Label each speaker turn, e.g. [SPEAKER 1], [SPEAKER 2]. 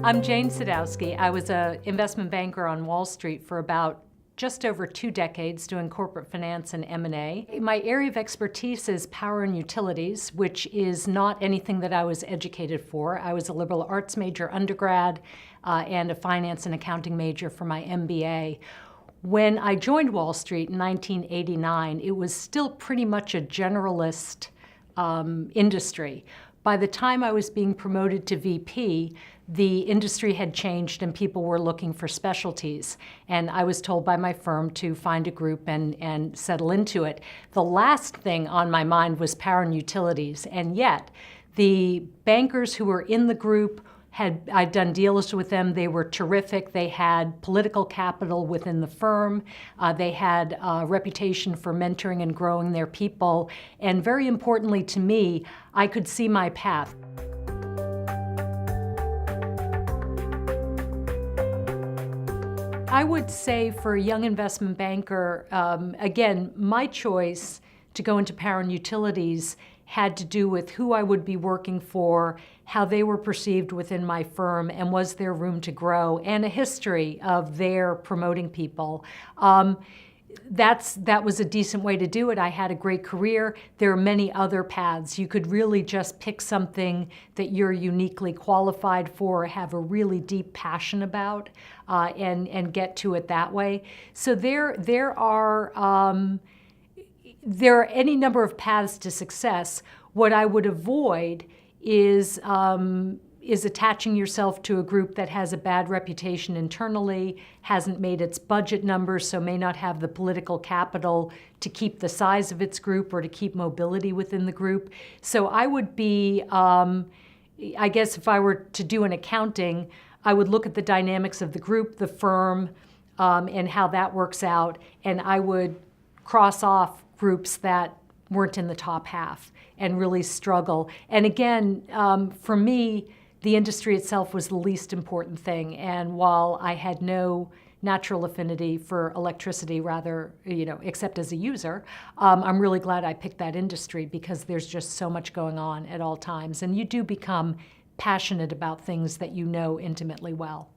[SPEAKER 1] I'm Jane Sadowski. I was an investment banker on Wall Street for about just over 2 decades doing corporate finance and M&A. My area of expertise is power and utilities, which is not anything that I was educated for. I was a liberal arts major undergrad and a finance and accounting major for my MBA. When I joined Wall Street in 1989, it was still pretty much a generalist industry. By the time I was being promoted to VP, the industry had changed and people were looking for specialties. And I was told by my firm to find a group and settle into it. The last thing on my mind was power and utilities. And yet, the bankers who were in the group, I'd done deals with them. They were terrific. They had political capital within the firm. They had a reputation for mentoring and growing their people. And very importantly to me, I could see my path. I would say for a young investment banker, again, my choice to go into power and utilities had to do with who I would be working for, how they were perceived within my firm, and was there room to grow, and a history of their promoting people. That was a decent way to do it. I had a great career. There are many other paths. You could really just pick something that you're uniquely qualified for, have a really deep passion about, and get to it that way. So there are any number of paths to success. What I would avoid is attaching yourself to a group that has a bad reputation internally, hasn't made its budget numbers, so may not have the political capital to keep the size of its group or to keep mobility within the group. So I would be, I guess if I were to do an accounting, I would look at the dynamics of the group, the firm, and how that works out, and I would cross off groups that weren't in the top half and really struggle. And again, for me, the industry itself was the least important thing. And while I had no natural affinity for electricity, rather, except as a user, I'm really glad I picked that industry because there's just so much going on at all times. And you do become passionate about things that you know intimately well.